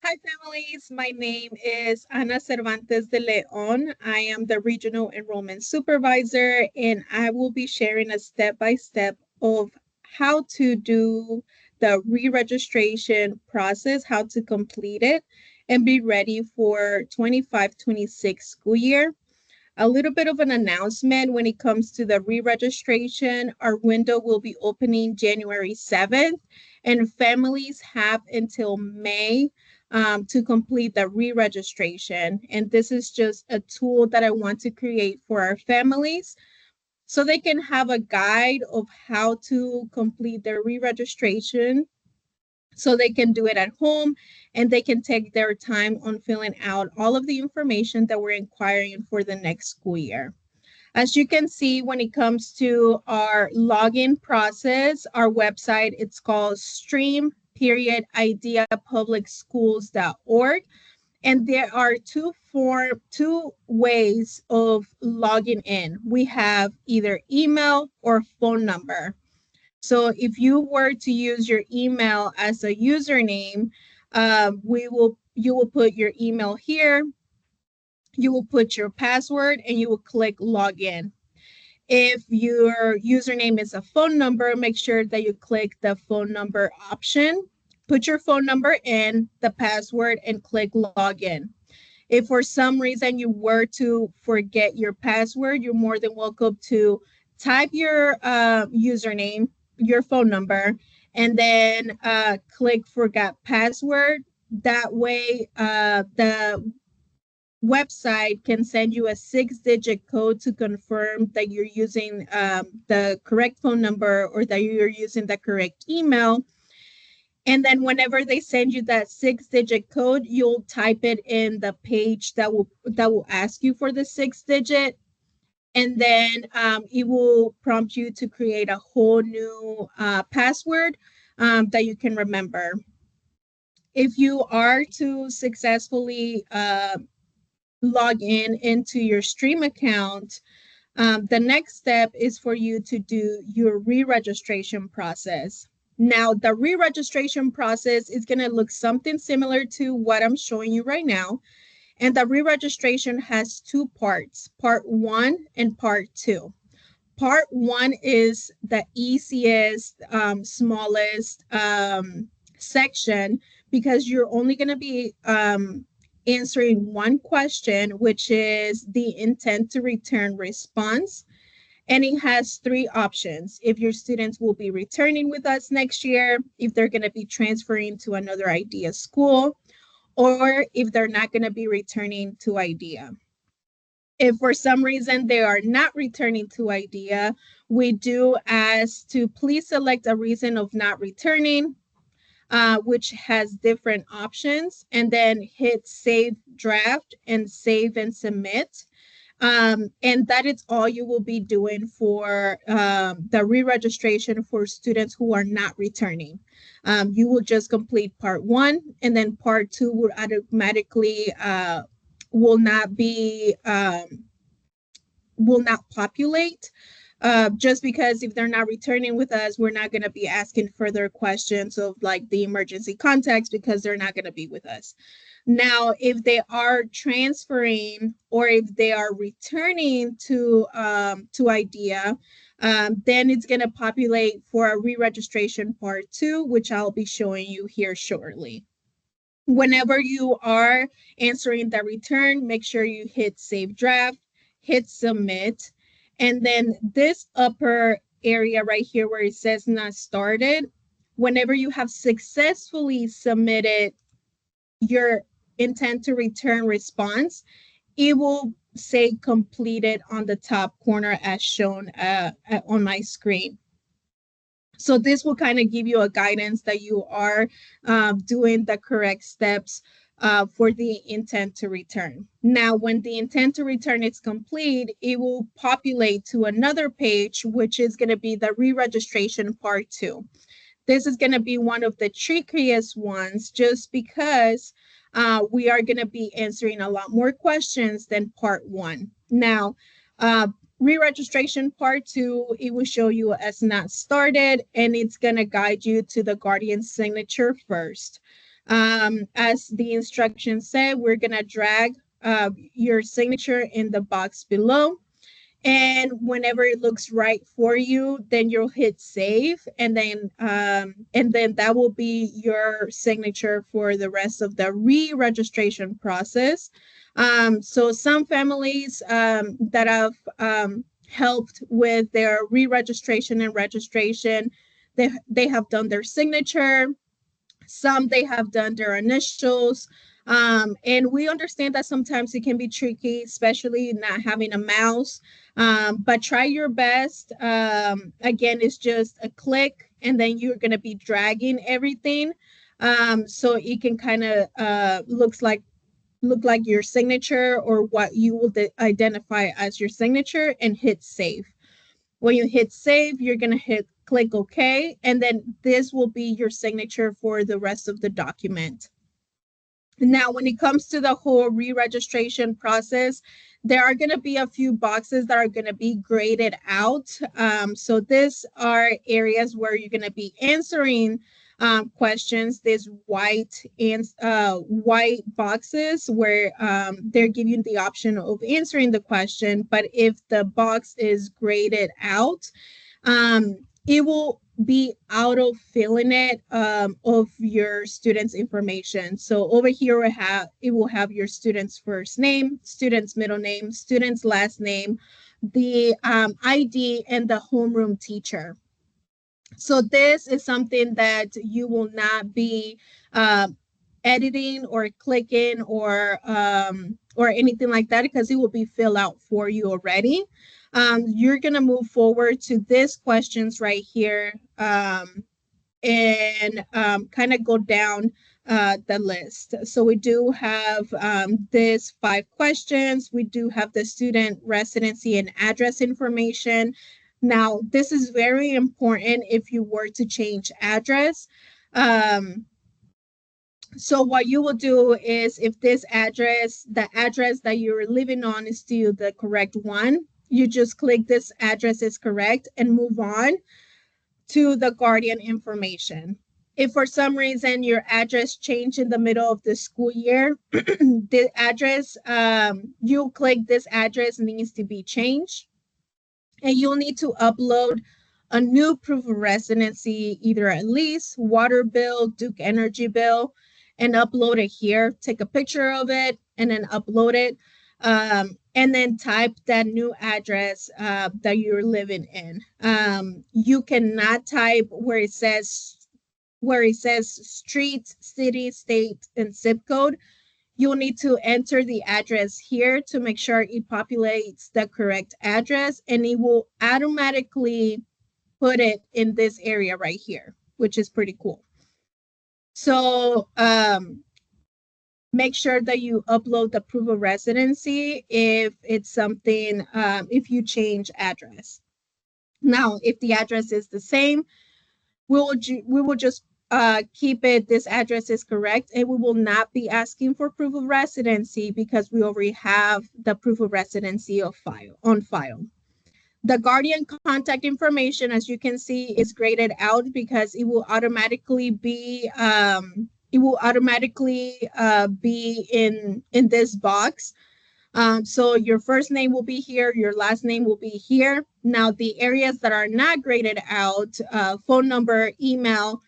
Hi, families. My name is Ana Cervantes de Leon. I am the Regional Enrollment Supervisor, and I will be sharing a step-by-step of how to do the re-registration process, how to complete it, and be ready for 25-26 school year. A little bit of an announcement when it comes to the re-registration. Our window will be opening January 7th, and families have until May to complete the re-registration. And this is just a tool that I want to create for our families so they can have a guide of how to complete their re-registration so they can do it at home and they can take their time on filling out all of the information that we're inquiring for the next school year. As you can see, when it comes to our login process, our website, it's called stream.ideapublicschools.org. And there are two ways of logging in. We have either email or phone number. So if you were to use your email as a username, you will put your email here, you will put your password, and you will click login. If your username is a phone number, make sure that you click the phone number option, put your phone number in, the password, and click login. If for some reason you were to forget your password, you're more than welcome to type your username, your phone number, and then click forgot password. That way, the website can send you a 6-digit code to confirm that you're using the correct phone number or that you're using the correct email. And then whenever they send you that 6-digit code, you'll type it in the page that will ask you for the 6-digit. And then it will prompt you to create a whole new password that you can remember. If you are to successfully log in into your Stream account, the next step is for you to do your re-registration process. Now, the re-registration process is going to look something similar to what I'm showing you right now. And the re-registration has two parts, part 1 and part 2. Part 1 is the easiest, smallest section because you're only going to be answering one question, which is the intent to return response. And it has 3 options. If your students will be returning with us next year, if they're going to be transferring to another IDEA school, or if they're not going to be returning to IDEA. If for some reason they are not returning to IDEA, we do ask to please select a reason of not returning, which has different options, and then hit save draft and save and submit. And that is all you will be doing for the re-registration for students who are not returning. You will just complete part 1, and then part 2 will automatically will not populate. Just because if they're not returning with us, we're not going to be asking further questions of like the emergency contacts because they're not going to be with us. Now, if they are transferring or if they are returning to IDEA, then it's going to populate for a re-registration part 2, which I'll be showing you here shortly. Whenever you are answering the return, make sure you hit save draft, hit submit, and then this upper area right here where it says not started, whenever you have successfully submitted your intent to return response, it will say completed on the top corner as shown on my screen. So this will kind of give you a guidance that you are doing the correct steps for the intent to return. Now, when the intent to return is complete, it will populate to another page, which is going to be the re-registration part 2. This is going to be one of the trickiest ones just because we are going to be answering a lot more questions than part 1. Now, re-registration part 2, it will show you as not started, and it's going to guide you to the guardian signature first. As the instructions say, we're going to drag your signature in the box below. And whenever it looks right for you, then you'll hit save, and then that will be your signature for the rest of the re-registration process. So some families that have helped with their re-registration and registration, they have done their signature. Some they have done their initials. And we understand that sometimes it can be tricky, especially not having a mouse. But try your best. Again, it's just a click, and then you're going to be dragging everything. So it can kind of look like your signature, or what you will identify as your signature, and hit save. When you hit save, you're going to hit click OK, and then this will be your signature for the rest of the document. Now, when it comes to the whole re-registration process, there are going to be a few boxes that are going to be graded out. So these are areas where you're going to be answering questions. There's white boxes where they're giving you the option of answering the question. But if the box is graded out, it will be auto filling it of your student's information. So over here it will have your student's first name, student's middle name, student's last name, the ID, and the homeroom teacher. So this is something that you will not be editing or clicking or anything like that, because it will be filled out for you already. You're going to move forward to these questions right here, and kind of go down the list. So we do have these 5 questions. We do have the student residency and address information. Now, this is very important if you were to change address. So what you will do is, if this address, the address that you're living on, is still the correct one, you just click this address is correct and move on to the guardian information. If for some reason your address changed in the middle of the school year, the address, you click this address needs to be changed, and you'll need to upload a new proof of residency, either a lease, water bill, Duke Energy bill, and upload it here. Take a picture of it and then upload it. And then type that new address that you're living in. You cannot type where it says street, city, state, and zip code. You'll need to enter the address here to make sure it populates the correct address, and it will automatically put it in this area right here, which is pretty cool. So make sure that you upload the proof of residency if it's something, if you change address. Now, if the address is the same, we will just keep it, this address is correct, and we will not be asking for proof of residency because we already have the proof of residency on file. The guardian contact information, as you can see, is graded out because it will automatically be in this box. So your first name will be here, your last name will be here. Now, the areas that are not graded out, phone number, email,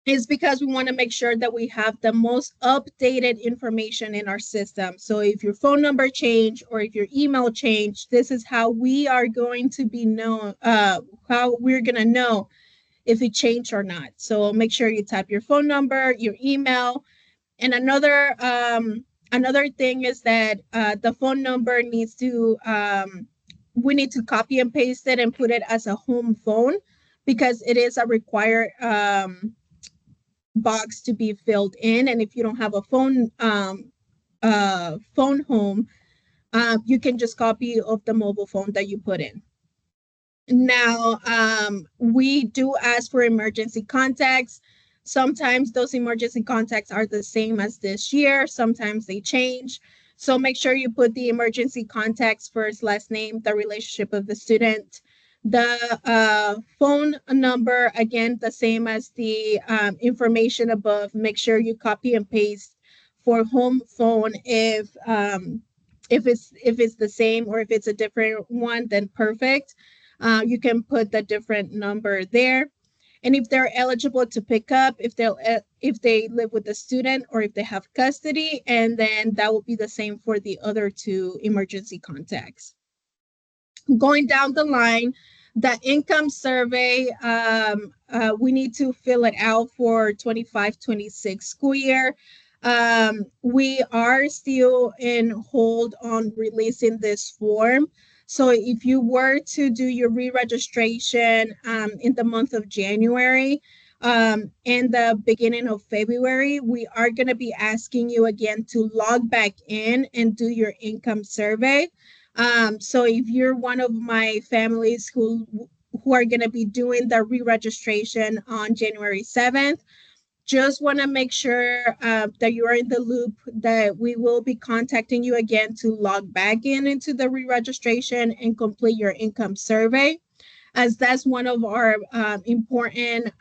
is because we want to make sure that we have the most updated information in our system. So if your phone number changed or if your email changed, this is how we are going to be how we're going to know if it changed or not. So make sure you type your phone number, your email. And another thing is that the phone number needs to, we need to copy and paste it and put it as a home phone, because it is a required box to be filled in. And if you don't have a phone home, you can just copy of the mobile phone that you put in. Now, we do ask for emergency contacts. Sometimes those emergency contacts are the same as this year. Sometimes they change. So make sure you put the emergency contacts, first, last name, the relationship of the student, The phone number, again, the same as the information above. Make sure you copy and paste for home phone. If it's the same, or if it's a different one, then perfect. You can put the different number there. And if they're eligible to pick up, if they live with the student, or if they have custody, and then that will be the same for the other two emergency contacts. Going down the line, the income survey, we need to fill it out for 25-26 school year. We are still in hold on releasing this form. So if you were to do your re-registration in the month of January, in the beginning of February, we are going to be asking you again to log back in and do your income survey. So if you're one of my families who are going to be doing the re-registration on January 7th, just want to make sure that you are in the loop, that we will be contacting you again to log back in into the re-registration and complete your income survey, as that's one of our important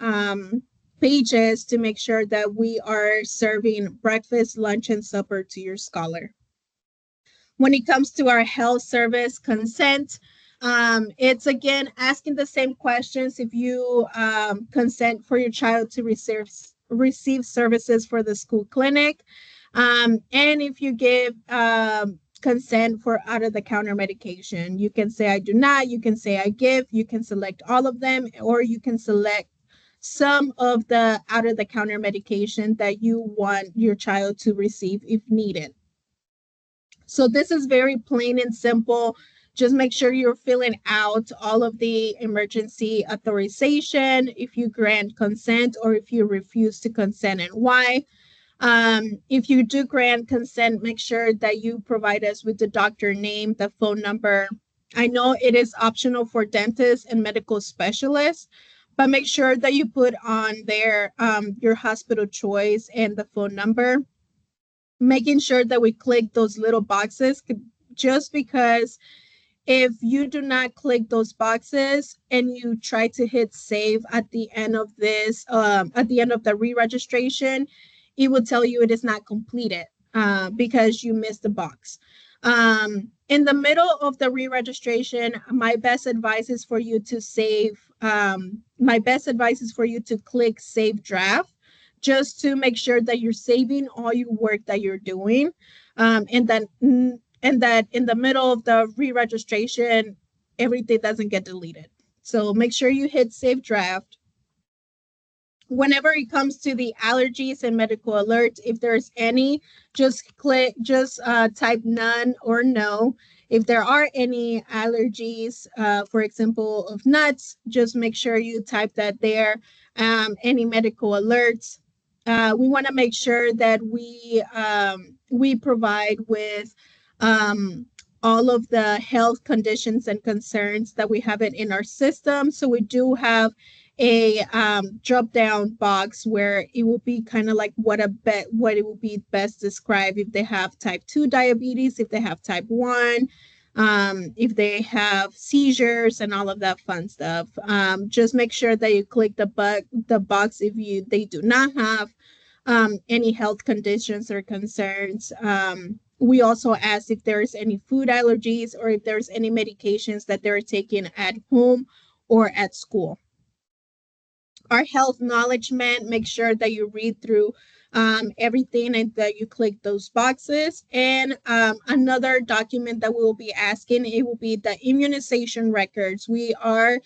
pages to make sure that we are serving breakfast, lunch, and supper to your scholar. When it comes to our health service consent, it's again asking the same questions. If you consent for your child to receive services for the school clinic, and if you give consent for out-of-the-counter medication, you can say I do not, you can say I give, you can select all of them, or you can select some of the out-of-the-counter medication that you want your child to receive if needed. So this is very plain and simple. Just make sure you're filling out all of the emergency authorization, if you grant consent or if you refuse to consent, and why. If you do grant consent, make sure that you provide us with the doctor name, the phone number. I know it is optional for dentists and medical specialists, but make sure that you put on there your hospital choice and the phone number. Making sure that we click those little boxes, just because if you do not click those boxes and you try to hit save at the end of at the end of the re-registration, it will tell you it is not completed because you missed the box. In the middle of the re-registration, my best advice is for you to click save draft, just to make sure that you're saving all your work that you're doing, and that in the middle of the re-registration, everything doesn't get deleted. So make sure you hit save draft. Whenever it comes to the allergies and medical alerts, if there's any, just type none or no. If there are any allergies, for example, of nuts, just make sure you type that there. Any medical alerts, we want to make sure that we provide with all of the health conditions and concerns that we have it in our system. So we do have a drop down box where it will be kind of like what it will be best described if they have type 2 diabetes, if they have type 1, if they have seizures and all of that fun stuff. Just make sure that you click the box if they do not have any health conditions or concerns. We also ask if there's any food allergies or if there's any medications that they're taking at home or at school. Our health acknowledgement, make sure that you read through everything and that you click those boxes. And another document that we will be asking, it will be the immunization records. We are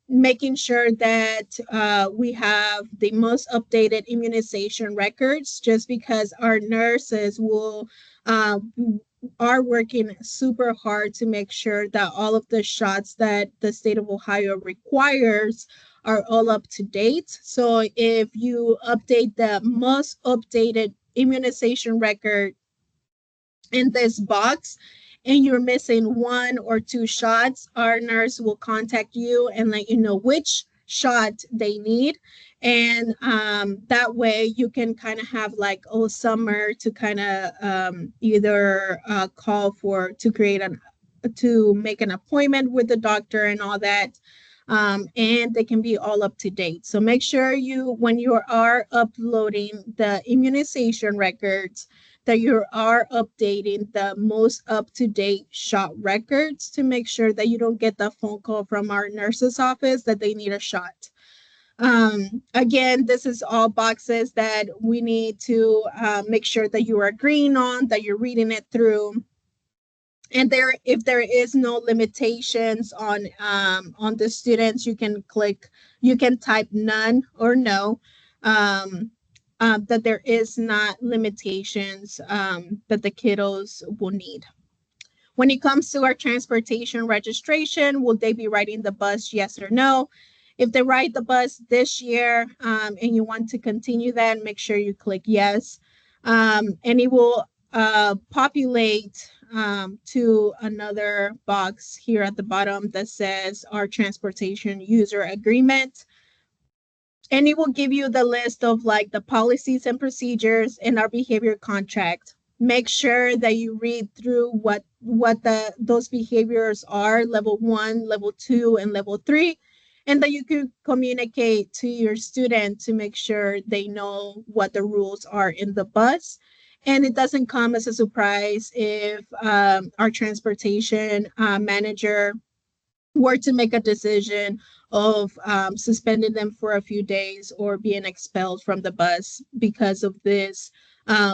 making sure that we have the most updated immunization records, just because our nurses are working super hard to make sure that all of the shots that the state of Ohio requires are all up to date. So if you update the most updated immunization record in this box and you're missing 1 or 2 shots, our nurse will contact you and let you know which shot they need. And that way you can kind of have like summer to kind of either call to create to make an appointment with the doctor and all that. And they can be all up to date. So make sure you, when you are uploading the immunization records, that you are updating the most up to date shot records to make sure that you don't get the phone call from our nurse's office that they need a shot. Again, this is all boxes that we need to make sure that you are agreeing on, that you're reading it through. And there, if there is no limitations on the students, you can click, you can type none or no. Um, that there is not limitations that the kiddos will need. When it comes to our transportation registration, will they be riding the bus? Yes or no? If they ride the bus this year and you want to continue that, make sure you click yes. And it will populate to another box here at the bottom that says our transportation user agreement. And it will give you the list of like the policies and procedures in our behavior contract. Make sure that you read through what those behaviors are, level 1, level 2, and level 3, and that you can communicate to your student to make sure they know what the rules are in the bus. And it doesn't come as a surprise if our transportation manager were to make a decision of suspending them for a few days or being expelled from the bus because of this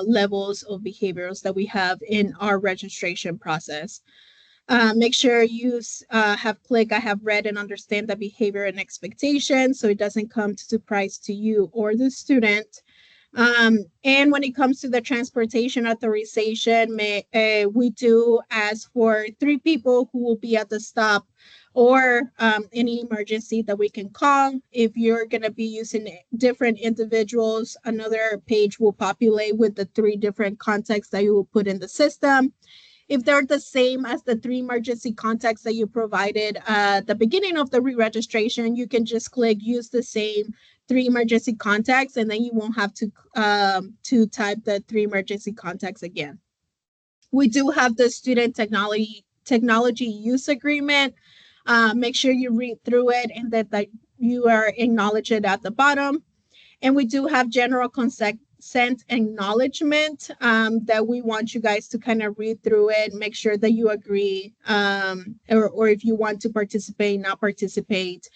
levels of behaviors that we have in our registration process. Make sure you have click I have read and understand the behavior and expectation so it doesn't come to surprise to you or the student. And when it comes to the transportation authorization, we do ask for 3 people who will be at the stop or any emergency that we can call. If you're going to be using different individuals, another page will populate with the 3 different contacts that you will put in the system. If they're the same as the 3 emergency contacts that you provided at the beginning of the re-registration, you can just click use the same 3 emergency contacts, and then you won't have to type the 3 emergency contacts again. We do have the student technology use agreement. Make sure you read through it and that you are acknowledge it at the bottom. And we do have general consent acknowledgement that we want you guys to kind of read through it, make sure that you agree, or if you want to participate, not participate.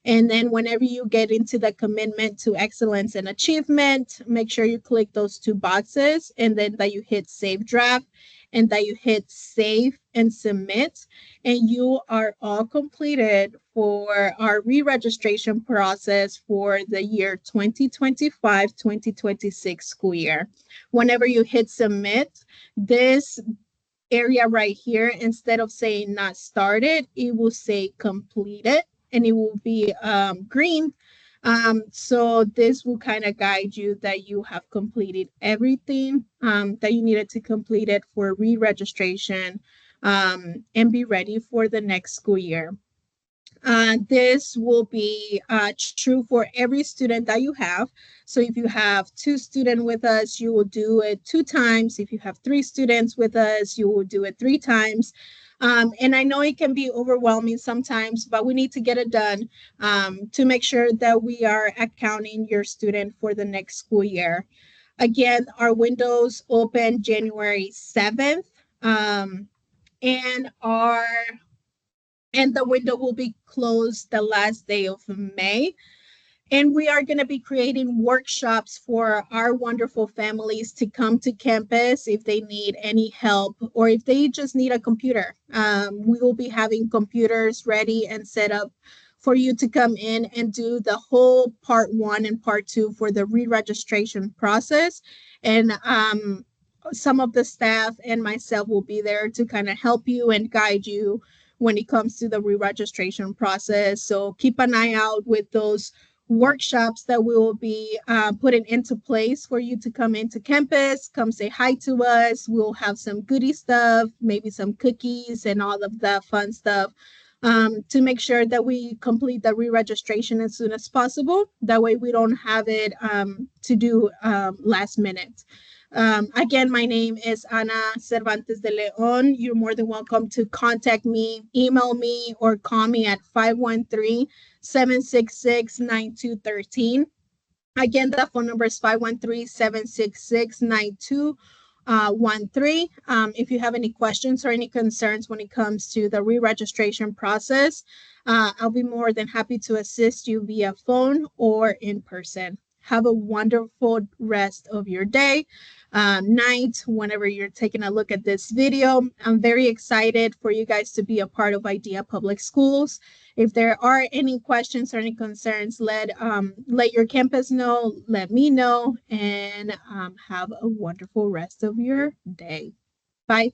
And then whenever you get into the commitment to excellence and achievement, make sure you click those 2 boxes and then that you hit save draft and that you hit save and submit. And you are all completed for our re-registration process for the year 2025-2026 school year. Whenever you hit submit, this area right here, instead of saying not started, it will say completed and it will be green. So this will kind of guide you that you have completed everything that you needed to complete it for re-registration and be ready for the next school year. This will be true for every student that you have. So if you have 2 students with us, you will do it 2 times. If you have 3 students with us, you will do it 3 times. And I know it can be overwhelming sometimes, but we need to get it done to make sure that we are accounting your student for the next school year. Again, our windows open January 7th, and the window will be closed the last day of May. And we are going to be creating workshops for our wonderful families to come to campus if they need any help or if they just need a computer. We will be having computers ready and set up for you to come in and do the whole part 1 and part 2 for the re-registration process. And some of the staff and myself will be there to kind of help you and guide you when it comes to the re-registration process. So keep an eye out with those workshops that we will be putting into place for you to come into campus, come say hi to us. We'll have some goodie stuff, maybe some cookies and all of the fun stuff to make sure that we complete the re-registration as soon as possible. That way we don't have it to do last minute. Again, my name is Ana Cervantes de Leon. You're more than welcome to contact me, email me, or call me at 513-766-9213. Again, the phone number is 513-766-9213. If you have any questions or any concerns when it comes to the re-registration process, I'll be more than happy to assist you via phone or in person. Have a wonderful rest of your day, night, whenever you're taking a look at this video. I'm very excited for you guys to be a part of IDEA Public Schools. If there are any questions or any concerns, let your campus know, let me know, and have a wonderful rest of your day. Bye.